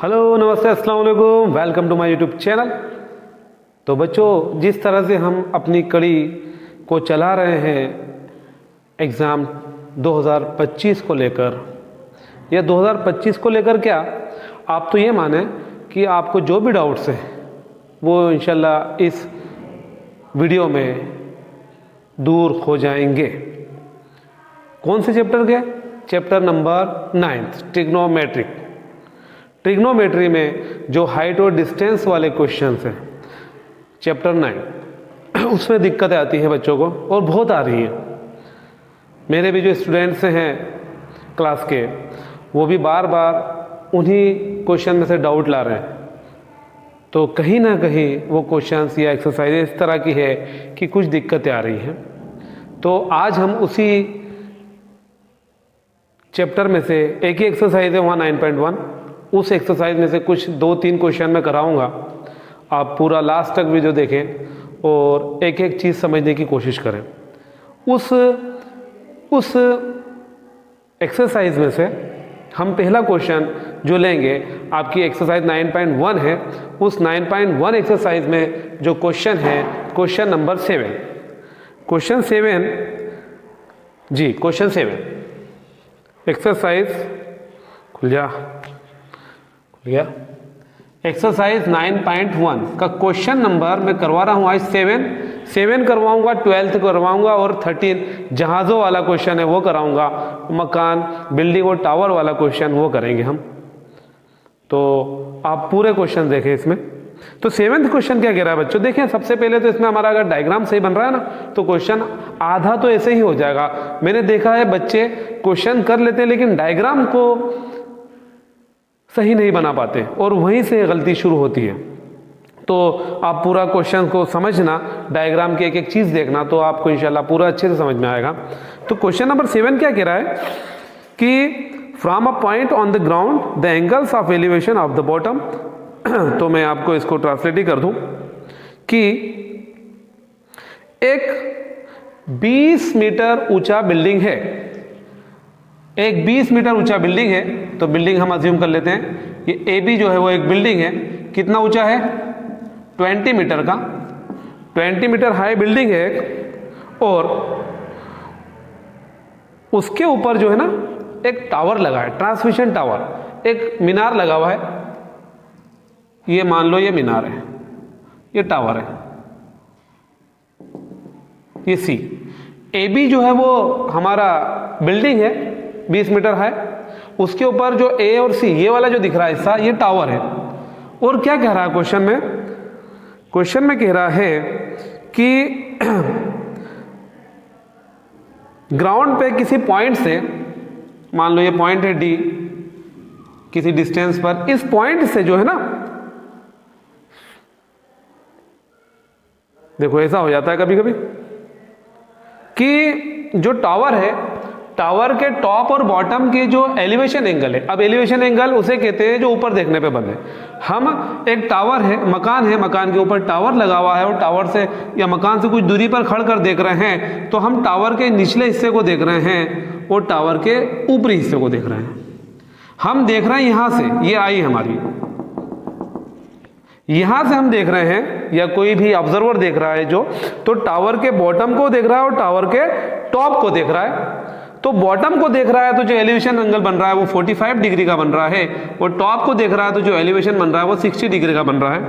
Hello, नमस्ते, अस्सलाम वालेकुम, welcome to my YouTube channel. तो बच्चों, जिस तरह से हम अपनी कड़ी को चला रहे हैं एग्ज़ाम 2025 को लेकर, या 2025 को लेकर क्या, आप तो ये माने कि आपको जो भी डाउट्स हैं वो इंशाल्लाह इस वीडियो में दूर हो जाएंगे। कौन से चैप्टर के? Chapter number 9 trigonometric. ट्रिग्नोमेट्री में जो हाइट और डिस्टेंस वाले क्वेश्चंस हैं चैप्टर 9 उसमें दिक्कतें आती हैं बच्चों को, और बहुत आ रही हैं। मेरे भी जो स्टूडेंट्स हैं क्लास के, वो भी बार बार उन्हीं क्वेश्चन में से डाउट ला रहे हैं। तो कहीं ना कहीं वो क्वेश्चंस या एक्सरसाइज इस तरह की है कि कुछ दिक्कतें आ रही हैं। तो आज हम उसी चैप्टर में से एक ही एक्सरसाइज है वहाँ 9.1, उस एक्सरसाइज में से कुछ 2-3 क्वेश्चन मैं कराऊंगा। आप पूरा लास्ट तक वीडियो देखें और एक एक चीज़ समझने की कोशिश करें। उस एक्सरसाइज में से हम पहला क्वेश्चन जो लेंगे, आपकी एक्सरसाइज 9.1 है, उस 9.1 एक्सरसाइज में जो क्वेश्चन है क्वेश्चन नंबर 7। क्वेश्चन 7 जी, क्वेश्चन 7 एक्सरसाइज खुल गया। एक्सरसाइज 9.1 का क्वेश्चन नंबर मैं करवा रहा हूँ आज 7 करवाऊंगा, 12 करवाऊंगा और 13 जहाज़ों वाला क्वेश्चन है वो कराऊंगा। मकान, बिल्डिंग और टावर वाला क्वेश्चन वो करेंगे हम। तो आप पूरे क्वेश्चन देखें इसमें। तो 7th क्वेश्चन क्या कह रहा है बच्चों, देखें। सबसे पहले तो इसमें हमारा अगर डायग्राम सही बन रहा है ना, तो क्वेश्चन आधा तो ऐसे ही हो जाएगा। मैंने देखा है बच्चे क्वेश्चन कर लेते हैं लेकिन डायग्राम को सही नहीं बना पाते और वहीं से गलती शुरू होती है। तो आप पूरा क्वेश्चन को समझना, डायग्राम की एक एक चीज़ देखना, तो आपको इंशाल्लाह पूरा अच्छे से समझ में आएगा। तो क्वेश्चन नंबर 7 क्या कह रहा है कि from a point on the ground the angles of elevation of the bottom. तो मैं आपको इसको ट्रांसलेट ही कर दूं कि एक 20 मीटर ऊंचा बिल्डिंग है, एक 20 मीटर ऊंचा बिल्डिंग है। तो बिल्डिंग हम अज्यूम कर लेते हैं, ये ए बी जो है वो एक बिल्डिंग है। कितना ऊंचा है? 20 मीटर का, 20 मीटर हाई बिल्डिंग है एक, और उसके ऊपर जो है ना एक टावर लगा है, ट्रांसमिशन टावर, एक मीनार लगा हुआ है। ये मान लो ये मीनार है, ये टावर है, ये सी। ए बी जो है वो हमारा बिल्डिंग है 20 मीटर हाई, उसके ऊपर जो ए और सी ये वाला जो दिख रहा है हिस्सा, ये टावर है। और क्या कह रहा है क्वेश्चन में? क्वेश्चन में कह रहा है कि ग्राउंड पे किसी पॉइंट से, मान लो ये पॉइंट है डी, किसी डिस्टेंस पर, इस पॉइंट से जो है ना, देखो ऐसा हो जाता है कभी कभी कि जो टावर है, टावर के टॉप और बॉटम के जो एलिवेशन एंगल है, अब एलिवेशन एंगल उसे कहते हैं जो ऊपर देखने पे बने। हम एक टावर है, मकान है, मकान के ऊपर टावर लगा हुआ है और टावर से या मकान से कुछ दूरी पर खड़ कर देख रहे हैं, तो हम टावर के निचले हिस्से को देख रहे हैं और टावर के ऊपरी हिस्से को देख रहे हैं। हम देख रहे हैं यहां से, ये आई हमारी, यहां से हम देख रहे हैं, या कोई भी ऑब्जर्वर देख रहा है जो, तो टावर के बॉटम को देख रहा है और टावर के टॉप को देख रहा है। तो बॉटम को देख रहा है तो जो एलिवेशन एंगल बन रहा है वो 45 डिग्री का बन रहा है, और टॉप को देख रहा है तो जो एलिवेशन बन रहा है वो 60 डिग्री का बन रहा है।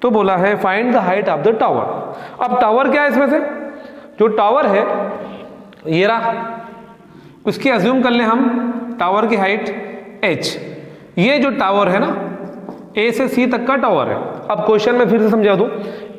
तो बोला है find the height of the tower. अब टावर क्या है इसमें से? जो टावर है ये रहा, उसकी अज्यूम कर ले हम टावर की हाइट h। ये जो टावर है ना, ए से सी तक का टावर है। अब क्वेश्चन में फिर से समझा दूं,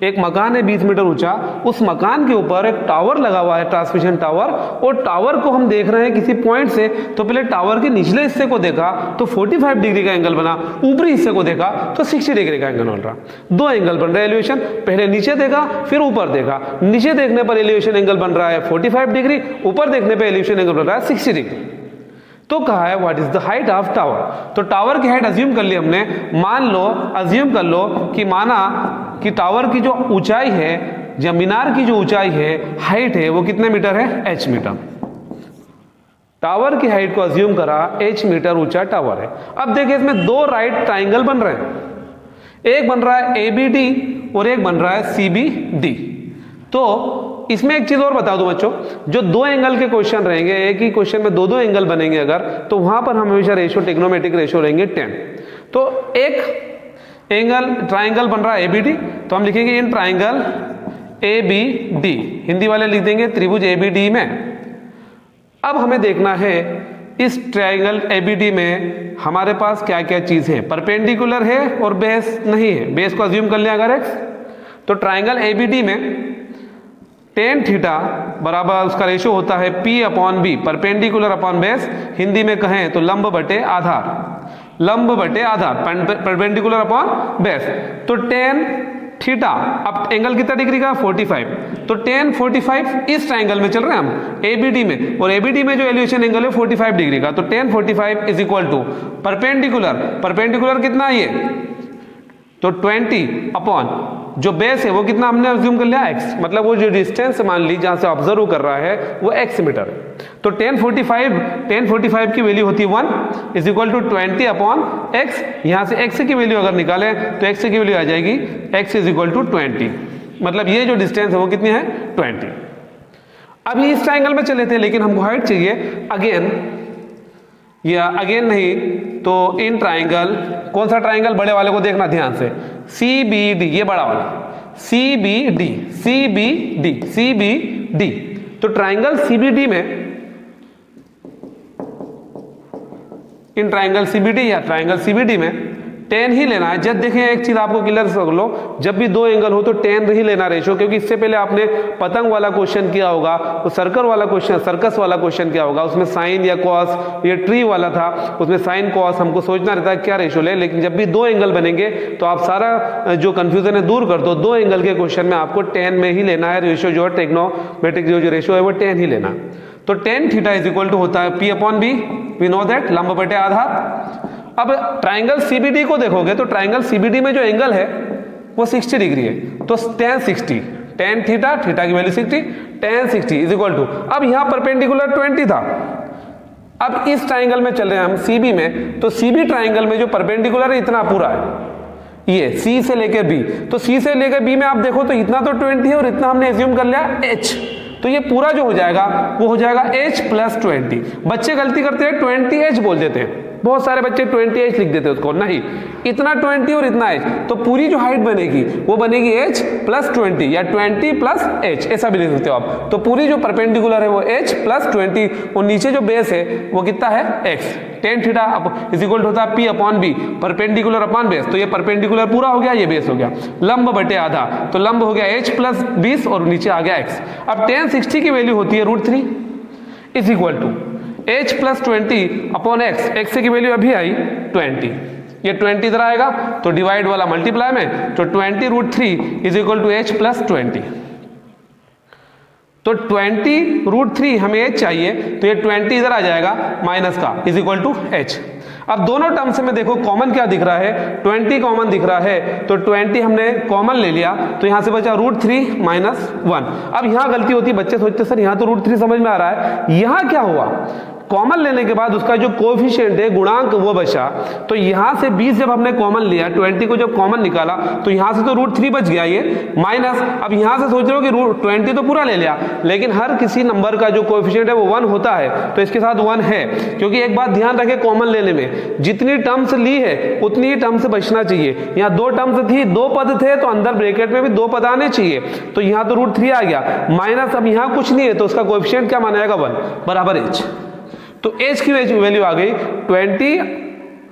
एक मकान है 20 मीटर ऊंचा, उस मकान के ऊपर एक टावर लगा हुआ है, ट्रांसमिशन टावर, और टावर को हम देख रहे हैं किसी पॉइंट से। तो पहले टावर के निचले हिस्से को देखा तो 45 डिग्री का एंगल बना, ऊपरी हिस्से को देखा तो 60 डिग्री का एंगल बन रहा। दो एंगल बन रहे हैं एलिवेशन, पहले नीचे देखा फिर ऊपर देखा। नीचे देखने पर एलिवेशन एंगल बन रहा है 45 डिग्री, ऊपर देखने पर एलिवेशन एंगल बन रहा है 60 डिग्री। तो कहा है what is the height of tower. तो टावर की हाइट अज्यूम कर ली हमने। मान लो, अज्यूम कर लो कि माना कि टावर की जो ऊंचाई है, या मीनार की जो ऊंचाई है, हाइट है, वो कितने मीटर है? h metre. टावर की हाइट को अज्यूम करा, h मीटर ऊंचा टावर है। अब देखिए इसमें दो राइट ट्राइंगल बन रहे हैं, एक बन रहा है ABD और एक बन रहा है CBD। तो इसमें एक चीज और बता दूं बच्चों, जो दो एंगल के क्वेश्चन रहेंगे, एक ही क्वेश्चन में दो दो एंगल बनेंगे अगर, तो वहां पर हम हमेशा रेशियो, ट्रिग्नोमेट्रिक रेशियो रहेंगे 10। तो एक एंगल ट्राइंगल बन रहा है ABD, तो हम लिखेंगे इन ट्राइंगल ABD, हिंदी वाले लिख देंगे त्रिभुज ABD में। अब हमें देखना है इस ट्राइंगल ABD में हमारे पास क्या क्या चीज है, परपेंडिकुलर है और बेस नहीं है। बेस को अज्यूम कर लिया अगर x, तो ट्राइंगल ABD में tan थीटा बराबर उसका रेशियो होता है P/B, perpendicular upon base, Hindi में कहें तो लंब बटे आधार, लंब बटे आधार, परपेंडिकुलर अपॉन बेस। तो tan थीटा, अब एंगल कितना डिग्री का 45, तो tan 45 इस ट्राइंगल में चल रहे हैं हम ABD में, और ABD में जो एलिवेशन एंगल है 45 डिग्री का, तो tan 45 is equal to perpendicular, perpendicular कितना है ये, तो 20 अपॉन जो बेस है वो कितना हमने अज्यूम कर लिया x, मतलब वो जो डिस्टेंस मान ली जहां से ऑब्जर्व कर रहा है वो x मीटर। तो tan 45 की वैल्यू होती है 1 is equal to 20 upon x। यहां से x की वैल्यू अगर निकालें तो x की वैल्यू आ जाएगी x इज इक्वल टू 20, मतलब ये जो डिस्टेंस है वो कितनी है 20। अभी इस ट्राइंगल में चले थे लेकिन हमको हाइट चाहिए अगेन, या अगेन नहीं तो इन ट्राइंगल, कौन सा ट्राइंगल, बड़े वाले को देखना ध्यान से, CBD, ये बड़ा वाला CBD, CBD, CBD। तो ट्राइंगल CBD में, इन ट्राइंगल CBD या ट्राइंगल CBD में tan ही लेना है। जब देखें एक चीज आपको क्लियर कर लो, जब भी दो एंगल हो तो tan ही लेना रेशियो, क्योंकि इससे पहले आपने पतंग वाला क्वेश्चन किया होगा, तो सर्कल वाला क्वेश्चन, सर्कस वाला क्वेश्चन किया होगा, उसमें साइन या कॉस, ये ट्री वाला था उसमें साइन कॉस, हमको सोचना रहता है क्या रेशियो ले। लेकिन जब भी दो एंगल बनेंगे तो आप सारा जो कंफ्यूजन है दूर कर दो, दो एंगल के क्वेश्चन में आपको tan में ही लेना है रेशियो, जो है ट्रिग्नोमेट्रिक जो रेशियो है वो tan ही लेना। तो tan theta is equal to होता है P/B, वी नो दैट, लंब बटे आधार। अब ट्राइंगल CBD को देखोगे तो ट्राइंगल CBD में जो एंगल है वो 60 डिग्री है, तो tan 60, tan थीटा, थीटा की value 60, tan 60 is equal to, अब यहां परपेंडिकुलर 20 था, अब इस ट्राइंगल में चल रहे हैं हम CB में, तो CB ट्राइंगल में जो परपेंडिकुलर है इतना पूरा है, ये C से लेकर B, तो C से लेकर B में आप देखो तो इतना तो 20 है और इतना हमने एज्यूम कर लिया h, तो ये पूरा जो हो जाएगा वो हो जाएगा h प्लस 20। बच्चे गलती करते हैं 20h बोल देते हैं, बहुत सारे बच्चे 20h लिख देते हैं उसको, नहीं, इतना 20 और इतना h, तो पूरी जो हाइट बनेगी वो बनेगी h प्लस 20 या 20 प्लस h, ऐसा भी लिख सकते हो आप। तो पूरी जो परपेंडिकुलर है वो h प्लस 20 और नीचे जो बेस है वो कितना है x। tan theta is equal होता है P/B, परपेंडिकुलर अपॉन बेस, तो ये परपेंडिकुलर पूरा हो गया, ये बेस हो गया, लंब बटे आधा, तो लंब हो गया h प्लस 20 और नीचे आ गया x। अब tan 60 की वैल्यू होती है √3 is equal to h plus 20 upon x, x की वैल्यू अभी आई 20, ये 20 इधर आएगा तो डिवाइड वाला मल्टीप्लाई में, तो 20 √3 is equal to h plus 20, तो 20 √3 हमें h चाहिए, तो ये 20 इधर आ जाएगा माइनस का इज इक्वल टू h। अब दोनों टर्म्स में देखो कॉमन क्या दिख रहा है, 20 कॉमन दिख रहा है, तो 20 हमने कॉमन ले लिया, तो यहां से बचा √3 माइनस 1। अब यहां गलती होती है, बच्चे सोचते सर यहां तो √3 समझ में आ रहा है, यहां क्या हुआ, कॉमन लेने के बाद उसका जो कोएफिशिएंट है गुणांक वो बचा, तो यहां से 20 जब हमने कॉमन लिया, 20 को जब कॉमन निकाला तो यहां से तो √3 बच गया ये माइनस। अब यहां से सोच रहे हो कि 20 तो पूरा ले लिया, लेकिन हर किसी नंबर का जो कोएफिशिएंट है वो 1 होता है, तो इसके साथ 1 है, क्योंकि एक बात ध्यान रखें कॉमन लेने में, जितनी टर्म्स ली है उतनी ही टर्म्स बचना चाहिए। यहाँ 2 टर्म्स थी, 2 पद थे, तो अंदर ब्रैकेट में भी 2 पद आने चाहिए, तो यहाँ तो √3 आ गया माइनस, अब यहाँ कुछ नहीं है तो उसका कोएफिशिएंट क्या माना जाएगा 1 बराबर h, तो h की वैल्यू आ गई 20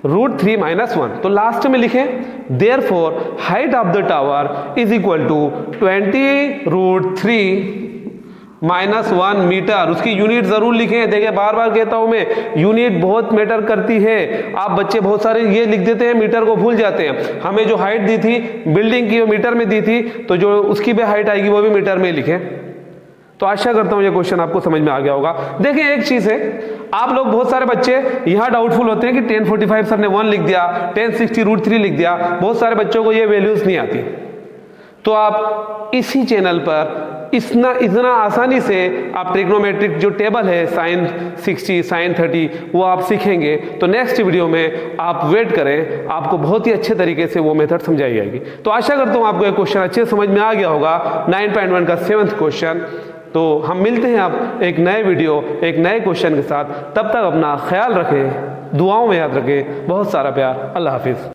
√3 माइनस 1। तो लास्ट में लिखें therefore height of the tower is equal to 20 √3 minus 1 metre. उसकी यूनिट जरूर लिखें, देखिए बार बार कहता हूं मैं, यूनिट बहुत मैटर करती है। आप बच्चे बहुत सारे ये लिख देते हैं, मीटर को भूल जाते हैं। हमें जो हाइट दी थी बिल्डिंग की वो मीटर में दी थी, तो जो उसकी भी हाइट आएगी वो भी मीटर में लिखें। तो आशा करता हूं ये क्वेश्चन आपको समझ में आ गया होगा। देखिए एक चीज है, आप लोग बहुत सारे बच्चे यहां डाउटफुल होते हैं कि tan 45 सर ने 1 लिख दिया, tan 60 √3 लिख दिया, बहुत सारे बच्चों को ये वैल्यूज नहीं आती। तो आप इसी चैनल पर इतना आसानी से आप ट्रिग्नोमेट्रिक जो टेबल है sin 60 sin 30 वो आप सीखेंगे। तो नेक्स्ट वीडियो में आप वेट करें, आपको बहुत ही अच्छे तरीके से वो मेथड समझाई जाएगी। तो आशा करता हूँ आपको ये क्वेश्चन अच्छे समझ में आ गया होगा, 9.1 का 7th क्वेश्चन। तो हम मिलते हैं आप एक नए वीडियो एक नए क्वेश्चन के साथ। तब तक अपना ख्याल रखें, दुआओं में याद रखें। बहुत सारा प्यार। अल्लाह हाफिज़।